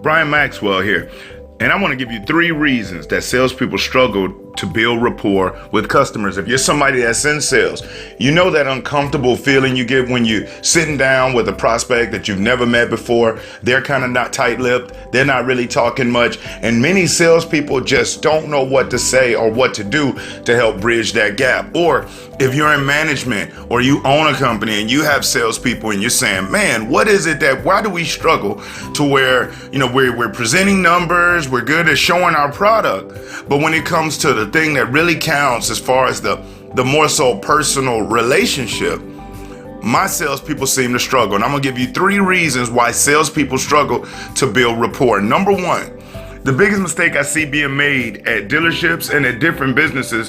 Brian Maxwell here, and I want to give you 3 reasons that salespeople struggle to build rapport with customers. If you're somebody that's in sales, you know that uncomfortable feeling you get when you're sitting down with a prospect that you've never met before. They're kind of not tight-lipped. They're not really talking much. And many salespeople just don't know what to say or what to do to help bridge that gap. Or if you're in management or you own a company and you have salespeople and you're saying, man, what is it why do we struggle to where, we're presenting numbers, we're good at showing our product, but when it comes to the thing that really counts as far as the more so personal relationship, my salespeople seem to struggle. And I'm gonna give you 3 reasons why salespeople struggle to build rapport. Number 1, the biggest mistake I see being made at dealerships and at different businesses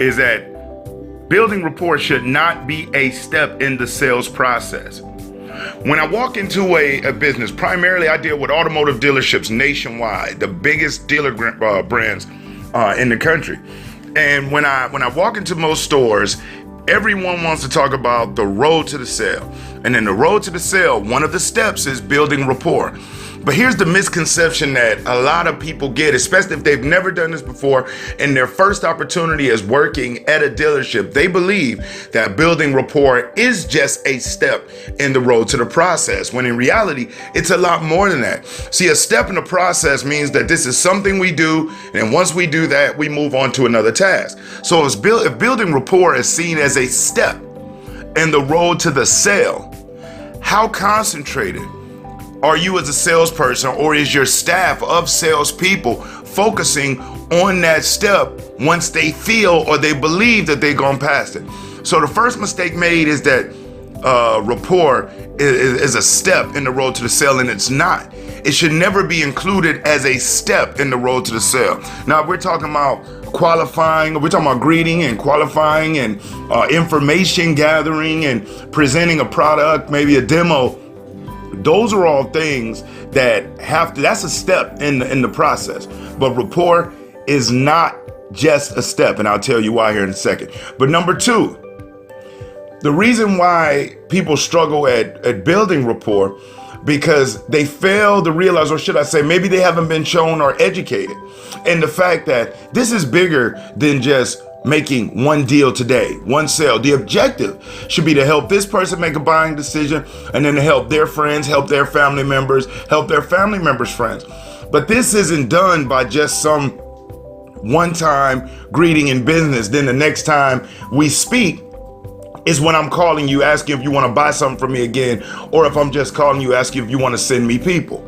is that building rapport should not be a step in the sales process. When I walk into a business, primarily I deal with automotive dealerships nationwide, the biggest dealer brands in the country. And when I walk into most stores, everyone wants to talk about the road to the sale. And in the road to the sale, one of the steps is building rapport. But here's the misconception that a lot of people get, especially if they've never done this before, and their first opportunity is working at a dealership. They believe that building rapport is just a step in the road to the process, when in reality, it's a lot more than that. See, a step in the process means that this is something we do, and once we do that, we move on to another task. So if building rapport is seen as a step in the road to the sale, how concentrated are you as a salesperson, or is your staff of salespeople focusing on that step once they feel or they believe that they've gone past it? So the first mistake made is that rapport is a step in the road to the sale, and it's not. It should never be included as a step in the road to the sale. Now, if we're talking about qualifying, we're talking about greeting and qualifying and information gathering and presenting a product, maybe a demo. Those are all things that that's a step in the process. But rapport is not just a step, and I'll tell you why here in a second. But number 2, the reason why people struggle at building rapport, because they fail to realize, or should I say, maybe they haven't been shown or educated in the fact that this is bigger than just making one deal today, one sale. The objective should be to help this person make a buying decision, and then to help their friends, help their family members, help their family members' friends. But this isn't done by just some one-time greeting in business. Then the next time we speak is when I'm calling you, asking if you want to buy something from me again, or if I'm just calling you, asking if you want to send me people.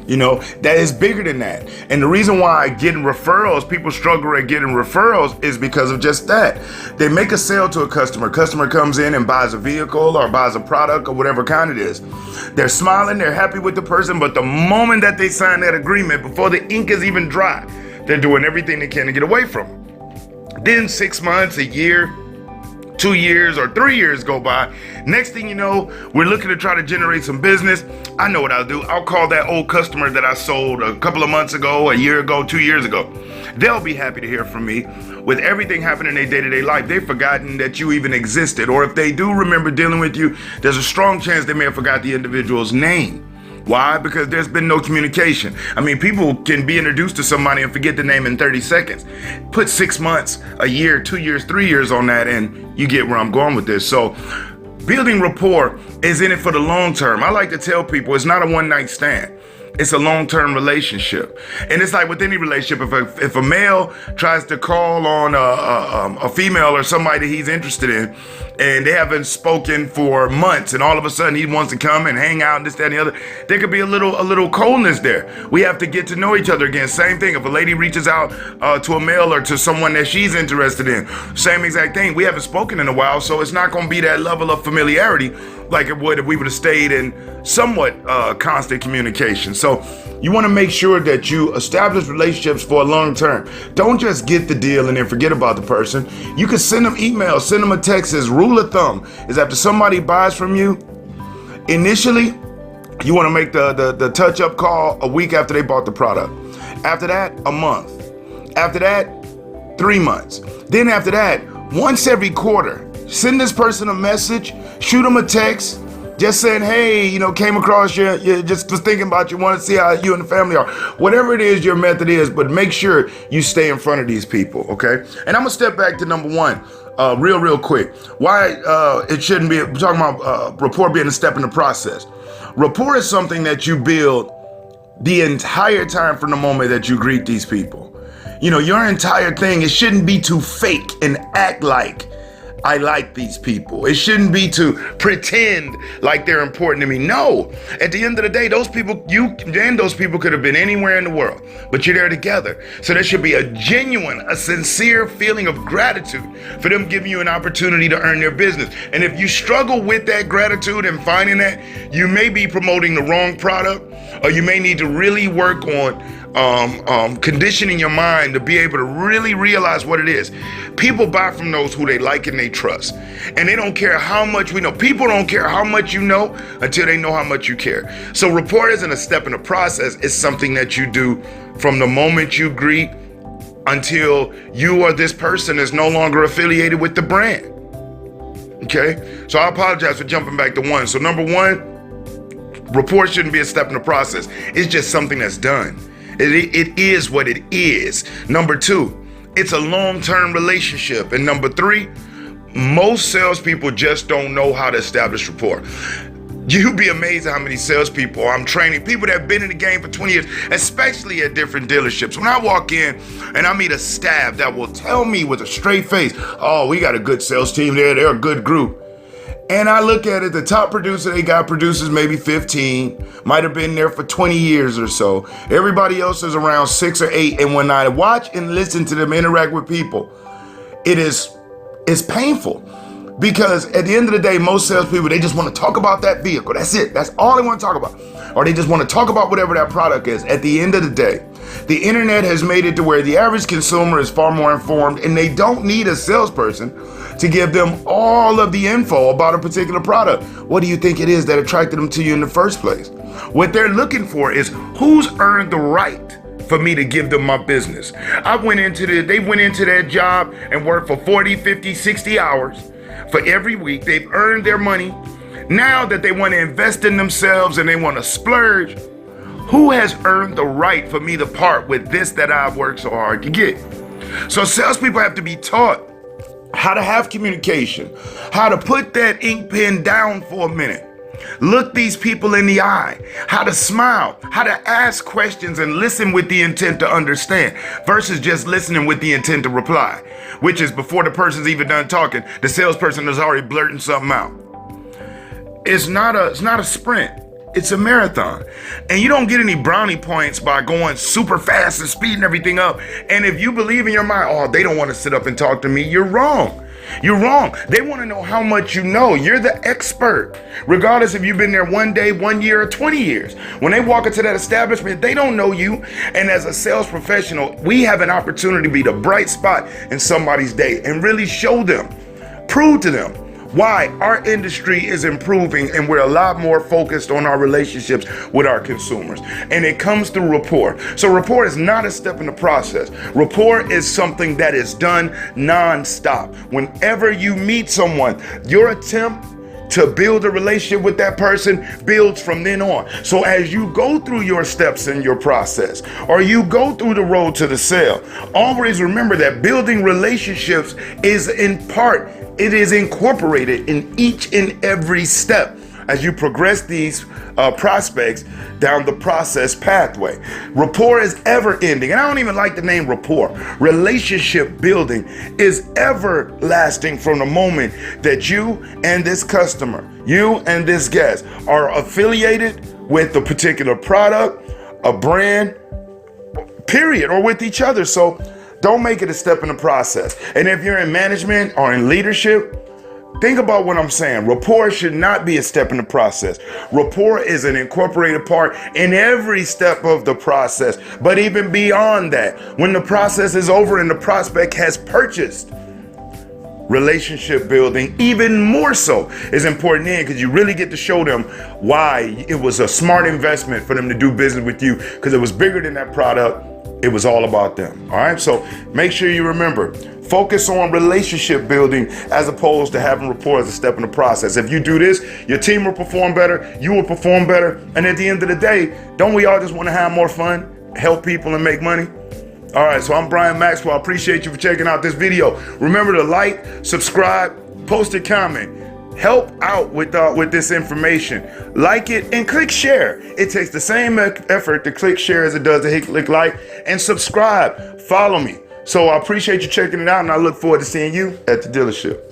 That is bigger than that. And the reason why getting referrals, people struggle at getting referrals, is because of just that. They make a sale to a customer. Customer comes in and buys a vehicle or buys a product or whatever kind it is. They're smiling, they're happy with the person, but the moment that they sign that agreement, before the ink is even dry, they're doing everything they can to get away from it. Then 6 months, a year, 2 years, or 3 years go by. Next thing you know, we're looking to try to generate some business. I know what I'll do. I'll call that old customer that I sold a couple of months ago, a year ago, 2 years ago. They'll be happy to hear from me. With everything happening in their day-to-day life, they've forgotten that you even existed. Or if they do remember dealing with you, there's a strong chance they may have forgot the individual's name. Why? Because there's been no communication. I mean, people can be introduced to somebody and forget the name in 30 seconds. Put 6 months, a year, 2 years, 3 years on that, and you get where I'm going with this. So building rapport is in it for the long term. I like to tell people it's not a one-night stand. It's a long-term relationship. And it's like with any relationship, if a male tries to call on a female or somebody that he's interested in, and they haven't spoken for months, and all of a sudden he wants to come and hang out and this, that, and the other, there could be a little coldness there. We have to get to know each other again. Same thing, if a lady reaches out to a male or to someone that she's interested in, same exact thing. We haven't spoken in a while, so it's not going to be that level of familiarity like it would if we would have stayed in somewhat constant communication. So you want to make sure that you establish relationships for a long term. Don't just get the deal and then forget about the person. You can send them emails, send them a text. As rule of thumb is, after somebody buys from you, initially, you want to make the touch-up call a week after they bought the product. After that, a month. After that, 3 months. Then after that, once every quarter, send this person a message, shoot them a text, just saying, hey, came across you just was thinking about you, want to see how you and the family are. Whatever it is your method is, but make sure you stay in front of these people, okay? And I'm gonna step back to number one, real quick. Why it shouldn't be, we're talking about rapport being a step in the process. Rapport is something that you build the entire time from the moment that you greet these people. Your entire thing, it shouldn't be to fake and act like I like these people. It shouldn't be to pretend like they're important to me. No, at the end of the day, those people, you and those people could have been anywhere in the world, but you're there together. So there should be a genuine, a sincere feeling of gratitude for them giving you an opportunity to earn their business. And if you struggle with that gratitude and finding that, you may be promoting the wrong product, or you may need to really work on conditioning your mind to be able to really realize what it is. People buy from those who they like and they trust. And they don't care how much we know. People don't care how much you know until they know how much you care. So rapport isn't a step in the process. It's something that you do from the moment you greet until you or this person is no longer affiliated with the brand. Okay? So I apologize for jumping back to one. So number one, rapport shouldn't be a step in the process. It's just something that's done. It is what it is. Number two, it's a long-term relationship. And number three, most salespeople just don't know how to establish rapport. You'd be amazed at how many salespeople I'm training, people that have been in the game for 20 years, especially at different dealerships. When I walk in and I meet a staff that will tell me with a straight face, oh, we got a good sales team there, they're a good group. And I look at it, the top producer they got produces maybe 15, might have been there for 20 years or so. Everybody else is around 6 or 8. And when I watch and listen to them interact with people, it's painful. Because at the end of the day, most salespeople, they just want to talk about that vehicle. That's it. That's all they want to talk about. Or they just want to talk about whatever that product is. At the end of the day, the internet has made it to where the average consumer is far more informed, and they don't need a salesperson to give them all of the info about a particular product. What do you think it is that attracted them to you in the first place? What they're looking for is who's earned the right for me to give them my business. They went into that job and worked for 40, 50, 60 hours for every week. They've earned their money. Now that they want to invest in themselves and they want to splurge, who has earned the right for me to part with this that I've worked so hard to get? So salespeople have to be taught how to have communication, how to put that ink pen down for a minute, look these people in the eye, how to smile, how to ask questions and listen with the intent to understand versus just listening with the intent to reply, which is before the person's even done talking, the salesperson is already blurting something out. It's not a sprint. It's a marathon. And you don't get any brownie points by going super fast and speeding everything up. And if you believe in your mind, oh, they don't want to sit up and talk to me, you're wrong. You're wrong. They want to know how much you know. You're the expert, regardless if you've been there 1 day, 1 year, or 20 years. When they walk into that establishment, they don't know you. And as a sales professional, we have an opportunity to be the bright spot in somebody's day and really show them, prove to them why our industry is improving and we're a lot more focused on our relationships with our consumers. And it comes through rapport. So rapport is not a step in the process. Rapport is something that is done nonstop. Whenever you meet someone, your attempt to build a relationship with that person builds from then on. So as you go through your steps in your process, or you go through the road to the sale, always remember that building relationships is it is incorporated in each and every step as you progress these prospects down the process pathway. Rapport is ever ending. And I don't even like the name rapport. Relationship building is everlasting from the moment that you and this customer, you and this guest are affiliated with a particular product, a brand, period, or with each other. So don't make it a step in the process. And if you're in management or in leadership, think about what I'm saying. Rapport should not be a step in the process. Rapport is an incorporated part in every step of the process. But even beyond that, when the process is over and the prospect has purchased, relationship building, even more so, is important because you really get to show them why it was a smart investment for them to do business with you, because it was bigger than that product. It was all about them. All right. So make sure you remember, focus on relationship building as opposed to having rapport as a step in the process. If you do this, your team will perform better. You will perform better. And at the end of the day, don't we all just want to have more fun, help people, and make money? All right. So I'm Brian Maxwell. I appreciate you for checking out this video. Remember to like, subscribe, post a comment. Help out with this information. Like it and click share. It takes the same effort to click share as it does to hit click like and subscribe. Follow me. So I appreciate you checking it out, and I look forward to seeing you at the dealership.